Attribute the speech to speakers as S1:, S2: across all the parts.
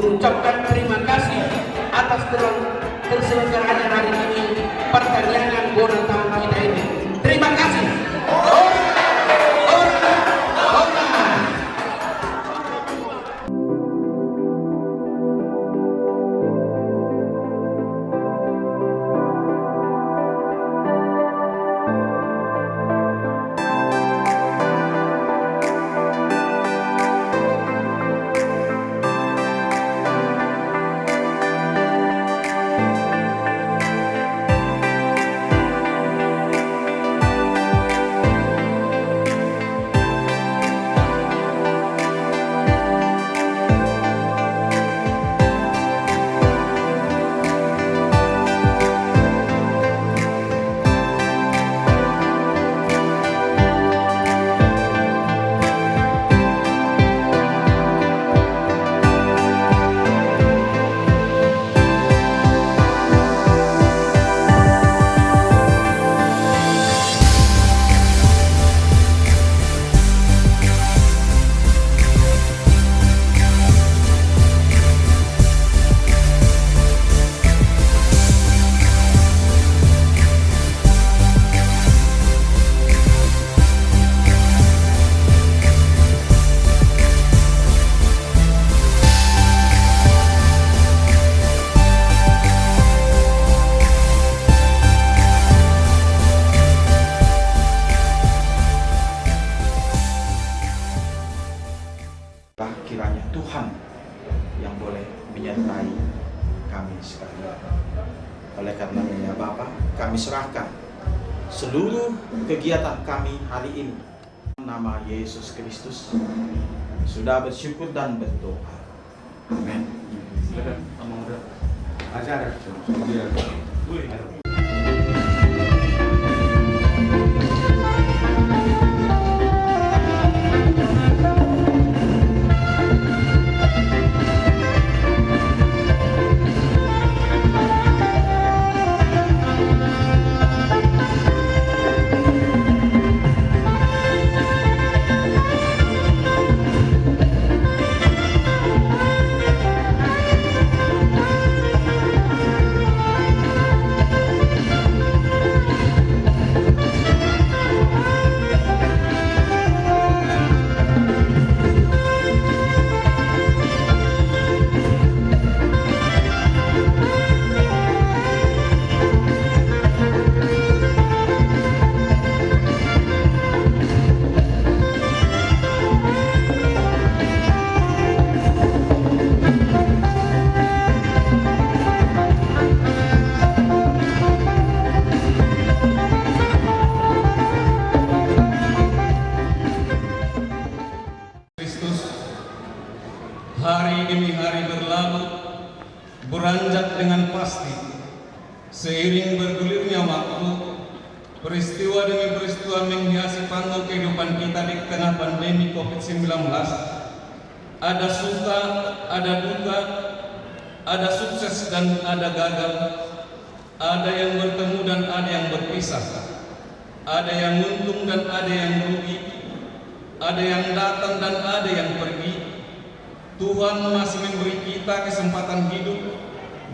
S1: mengucapkan terima kasih atas terselenggaranya hari ini pertandingan bola tahun kita ini. Terima kasih.
S2: Kiranya Tuhan yang boleh menyertai kami sekalian. Oleh karenanya Bapa, kami serahkan seluruh kegiatan kami hari ini nama Yesus Kristus. Sudah bersyukur dan berdoa. Amin.
S3: Hari demi hari berlalu, beranjak dengan pasti. Seiring bergulirnya waktu, peristiwa demi peristiwa menghiasi panggung kehidupan kita di tengah pandemi COVID-19. Ada suka, ada duka, ada sukses dan ada gagal. Ada yang bertemu dan ada yang berpisah. Ada yang untung dan ada yang rugi. Ada yang datang dan ada yang pergi. Tuhan masih memberi kita kesempatan hidup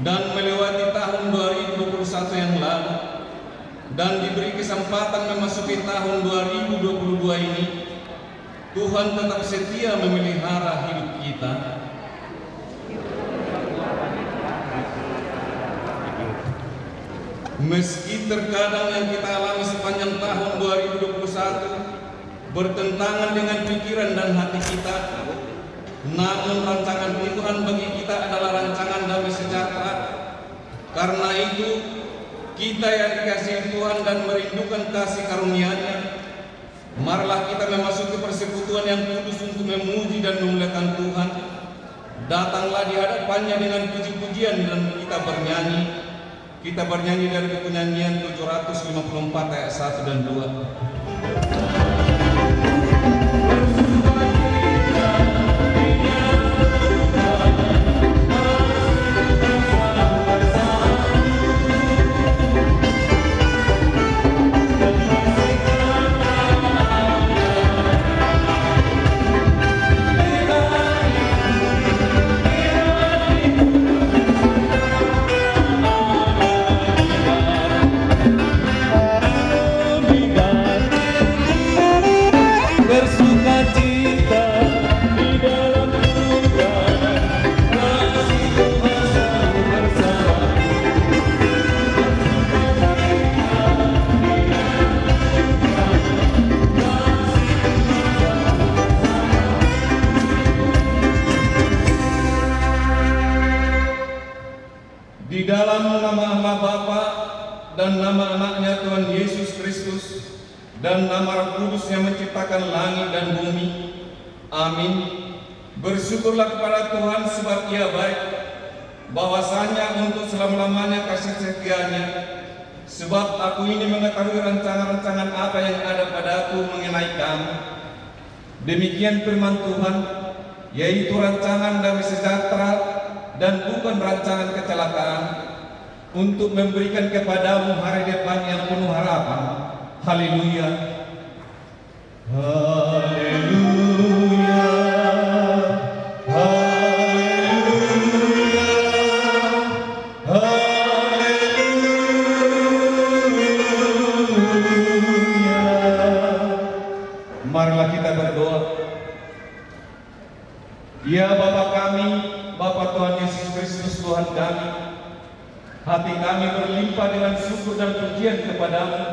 S3: dan melewati tahun 2021 yang lalu, dan diberi kesempatan memasuki tahun 2022 ini. Tuhan tetap setia memelihara hidup kita. Meski terkadang yang kita alami sepanjang tahun 2021 bertentangan dengan pikiran dan hati kita, namun rancangan Tuhan bagi kita adalah rancangan damai sejahtera. Karena itu, kita yang dikasihi Tuhan dan merindukan kasih karunia-Nya, marilah kita memasuki persekutuan yang kudus untuk memuji dan memuliakan Tuhan. Datanglah di hadapannya dengan puji-pujian dan kita bernyanyi. Kita bernyanyi dari buku nyanyian 754 ayat 1 dan 2. dalam nama anaknya Tuhan Yesus Kristus dan nama Roh Kudus yang menciptakan langit dan bumi. Amin. Bersyukurlah kepada Tuhan sebab Ia baik, bahwasanya untuk selama-lamanya kasih setianya. Sebab aku ini mengetahui rancangan-rancangan apa yang ada padaku mengenai kamu. Demikian firman Tuhan, yaitu rancangan damai sejahtera dan bukan rancangan kecelakaan, untuk memberikan kepadamu hari depan yang penuh harapan. Haleluya. Haleluya. Haleluya. Haleluya. Marilah kita berdoa. Ya Bapa kami, Bapa Tuhan Yesus Kristus Tuhan kami, hati kami berlimpah dengan syukur dan pujian kepadamu.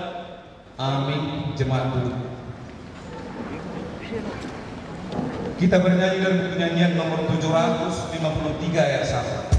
S3: Amin. Jemaat dulu. Kita bernyanyi dalam penyanyian nomor 753 ayat 1.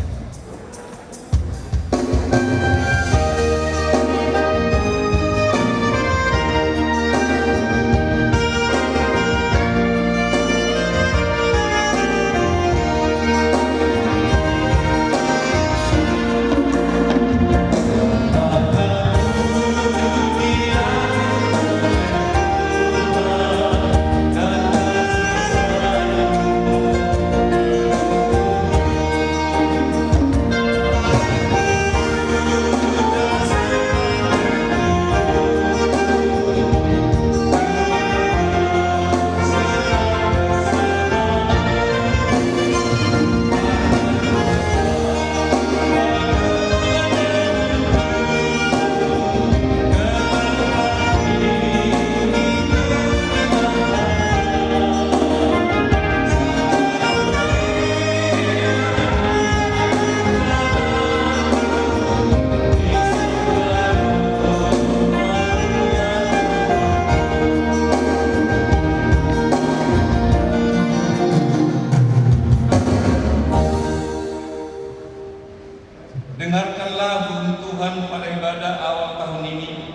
S3: Dengarkanlah firman Tuhan pada ibadah awal tahun ini,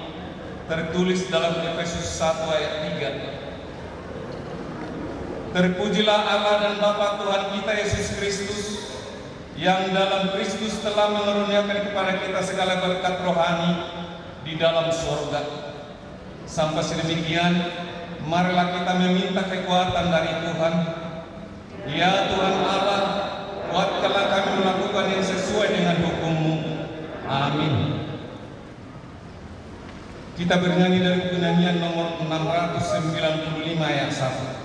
S3: tertulis dalam Efesus 1 ayat 3. Terpujilah Allah dan Bapa Tuhan kita Yesus Kristus, yang dalam Kristus telah mengaruniakan kepada kita segala berkat rohani di dalam surga. Sampai sedemikian, marilah kita meminta kekuatan dari Tuhan. Ya Tuhan Allah, kuatkanlah kami melakukan yang sesuai dengan hukum-Mu. Amin. Kita bernyanyi dari penyanyian nomor 695 ayat 1.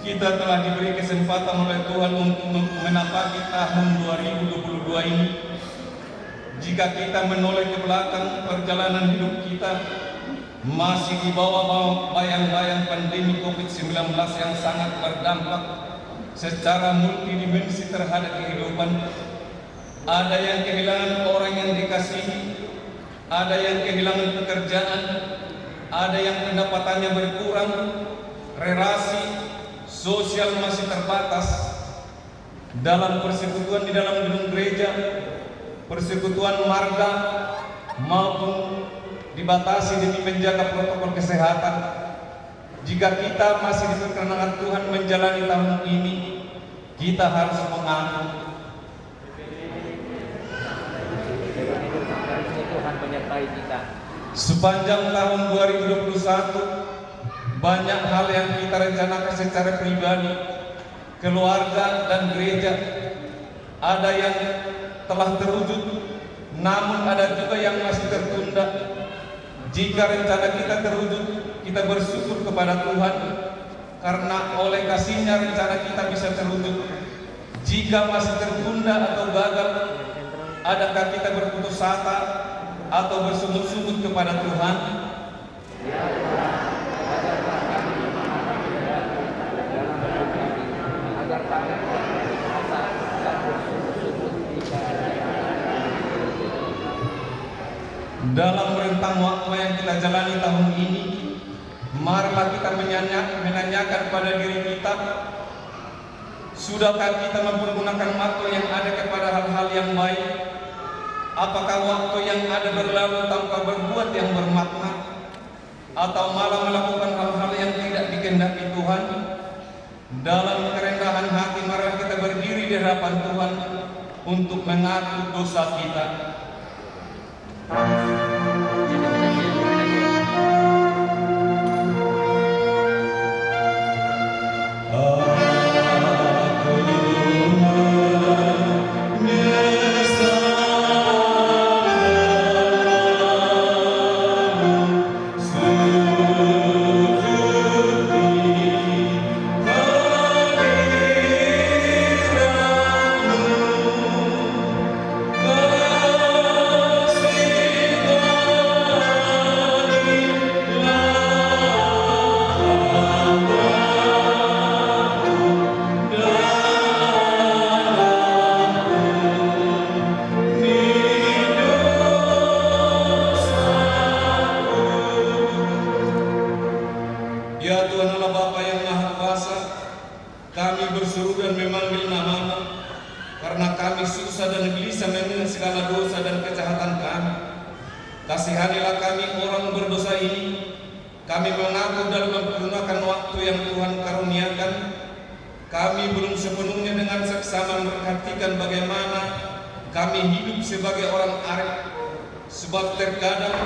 S3: Kita telah diberi kesempatan oleh Tuhan untuk menapaki tahun 2022 ini jika kita menoleh ke belakang perjalanan hidup kita, masih di bawah bayang-bayang pandemi COVID-19 yang sangat berdampak secara multidimensi terhadap kehidupan. Ada yang kehilangan orang yang dikasihi, ada yang kehilangan pekerjaan, ada yang pendapatannya berkurang, relasi sosial masih terbatas. Dalam persekutuan di dalam gedung gereja, persekutuan marga maupun dibatasi demi menjaga protokol kesehatan. Jika kita masih diperkenan Tuhan menjalani tahun ini, kita harus mengaku
S4: Tuhan menyertai kita.
S3: Sepanjang tahun 2021, banyak hal yang kita rencanakan secara pribadi, keluarga dan gereja. Ada yang telah terwujud, namun ada juga yang masih tertunda. Jika rencana kita terwujud, kita bersyukur kepada Tuhan, karena oleh kasih-Nya rencana kita bisa terwujud. Jika masih tertunda atau gagal, adakah kita berputus asa atau bersungut-sungut kepada Tuhan? Dalam rentang waktu yang kita jalani tahun ini, marilah kita menanyakan pada diri kita, sudahkah kita mempergunakan waktu yang ada kepada hal-hal yang baik? Apakah waktu yang ada berlalu tanpa berbuat yang bermakna, atau malah melakukan hal-hal yang tidak dikehendaki Tuhan? Dalam kerendahan hati, marilah kita berdiri di hadapan Tuhan untuk mengaku dosa kita. Ya Tuhan Allah Bapa yang Maha Kuasa, kami berseru dan memanggil nama-Mu, karena kami susah dan gelisah mengingat segala dosa dan kejahatan kami. Kasihanilah kami orang berdosa ini. Kami mengaku dalam mempergunakan waktu yang Tuhan karuniakan, kami belum sepenuhnya dengan seksama memperhatikan bagaimana kami hidup sebagai orang arif. Sebab terkadang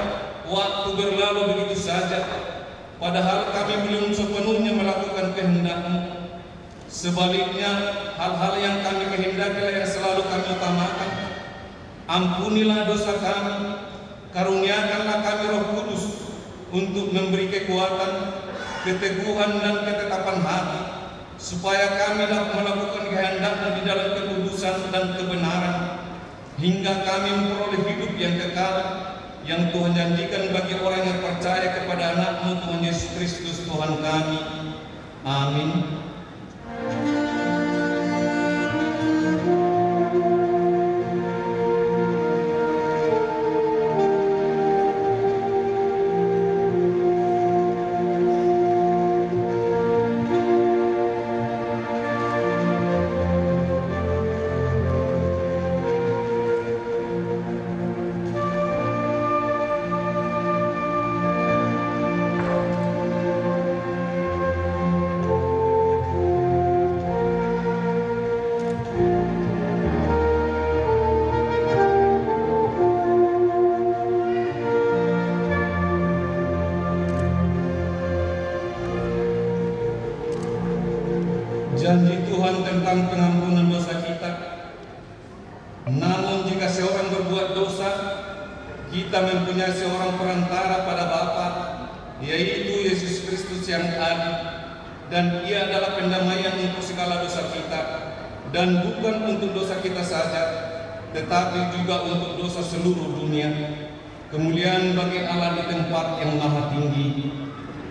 S3: waktu berlalu begitu saja, padahal kami belum sepenuhnya melakukan kehendak-Mu. Sebaliknya, hal-hal yang kami kehendakilah yang selalu kami utamakan. Ampunilah dosa kami, karuniakanlah kami Roh Kudus untuk memberi kekuatan, keteguhan dan ketetapan hati, supaya kami dapat melakukan kehendak-Mu di dalam kekudusan dan kebenaran, hingga kami memperoleh hidup yang kekal yang Tuhan janjikan bagi orang yang percaya kepada anak-Mu Tuhan Yesus Kristus Tuhan kami. Amin. Janji Tuhan tentang pengampunan dosa kita. Namun jika seorang berbuat dosa, kita mempunyai seorang perantara pada Bapa, yaitu Yesus Kristus yang adil, dan Ia adalah pendamaian untuk segala dosa kita, dan bukan untuk dosa kita saja, tetapi juga untuk dosa seluruh dunia. Kemuliaan bagi Allah di tempat yang maha tinggi.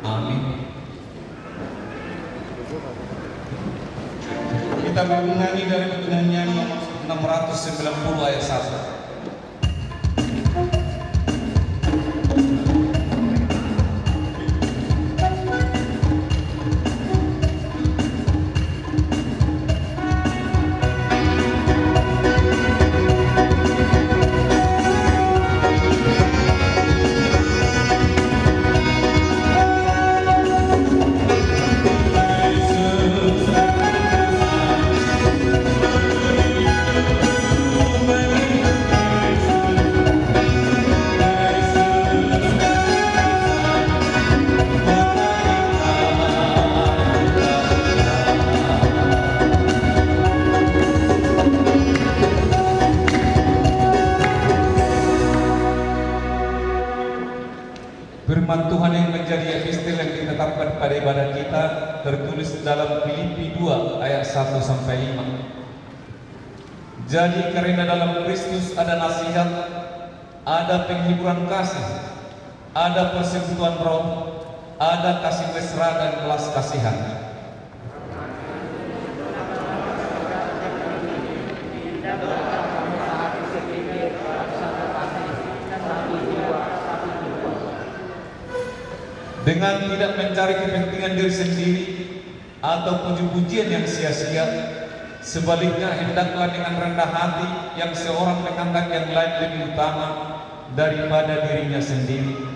S3: Amin. Kita menyanyi dari nyanyian nomor 690 ayat 1. Firman Tuhan yang menjadi epistel yang ditetapkan pada ibadah kita tertulis dalam Filipi 2 ayat 1 sampai 5. Jadi karena dalam Kristus ada nasihat, ada penghiburan kasih, ada persekutuan roh, ada kasih mesra dan belas kasihan. Dengan tidak mencari kepentingan diri sendiri atau puji-pujian yang sia-sia, sebaliknya hendaklah dengan rendah hati yang seorang menganggap yang lain lebih utama daripada dirinya sendiri.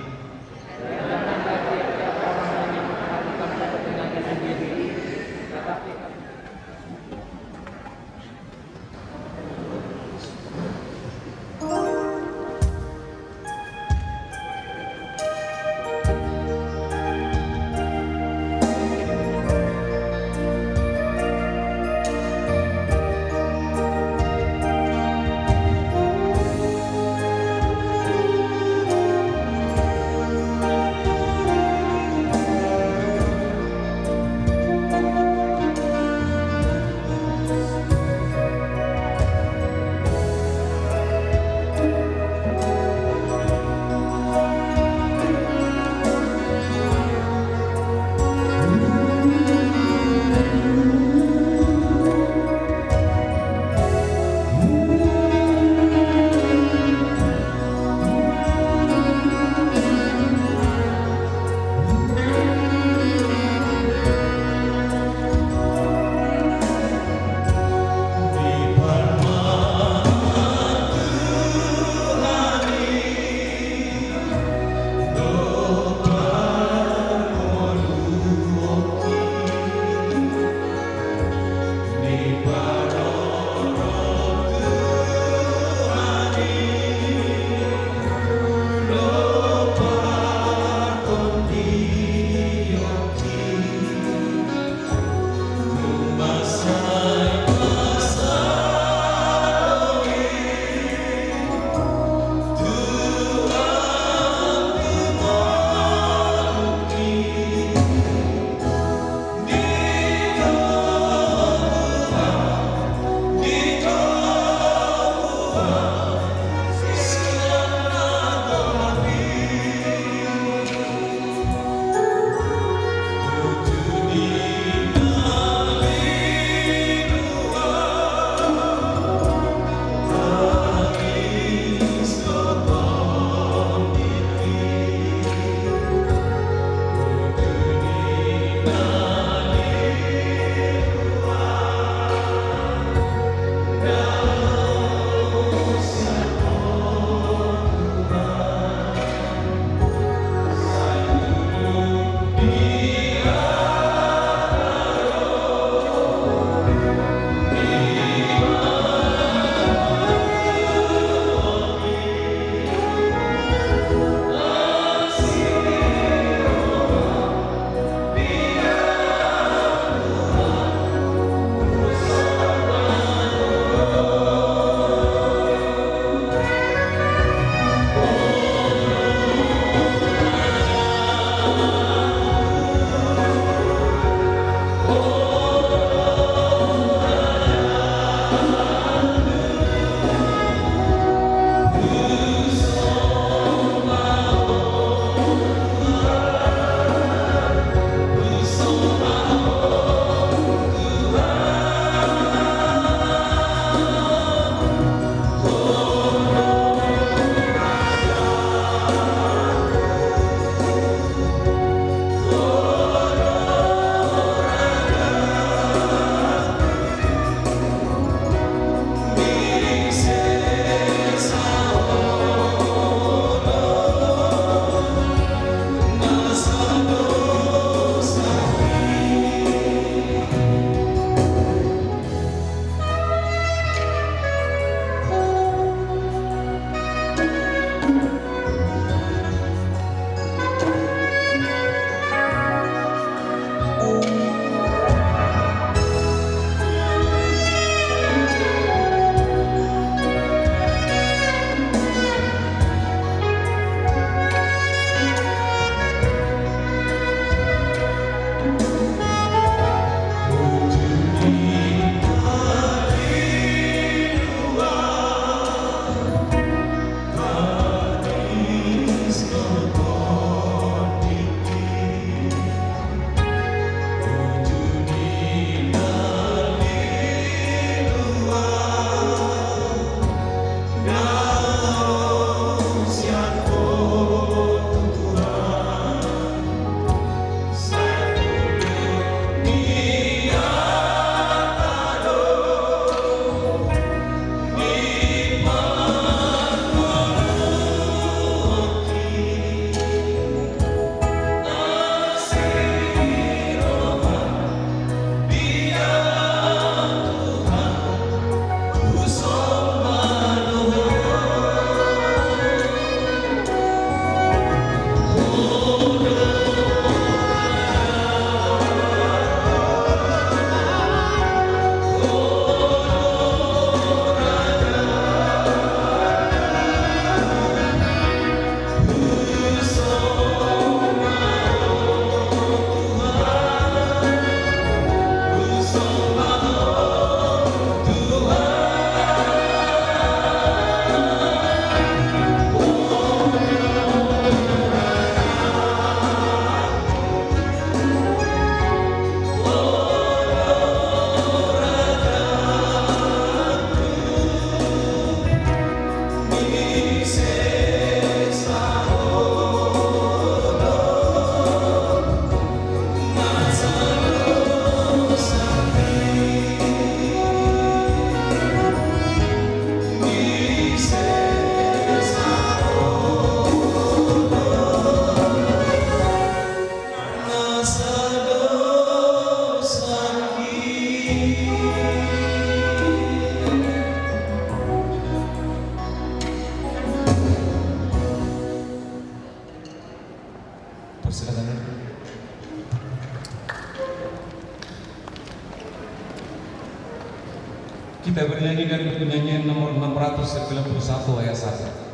S3: Kita bernyanyi dari buku nyanyian nomor 691 ayat 1.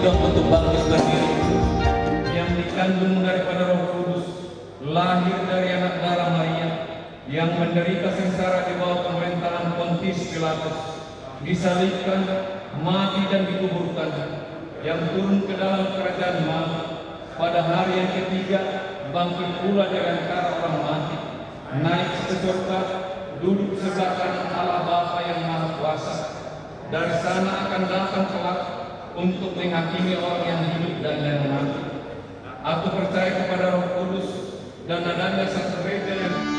S3: Untuk bangkit berdiri yang dikandung daripada Roh Kudus, lahir dari anak darah Maria, yang menderita sengsara di bawah pemerintahan Pontius Pilatus, disalibkan, mati dan dikuburkan, yang turun ke dalam kerajaan maut, pada hari yang ketiga bangkit pula dari antara orang mati, naik ke surga, duduk sebelah kanan Allah Bapa yang Maha Kuasa. Dari sana akan datang kelak untuk menghakimi orang yang hidup dan yang mati. Aku percaya kepada Roh Kudus dan adanya satu gereja yang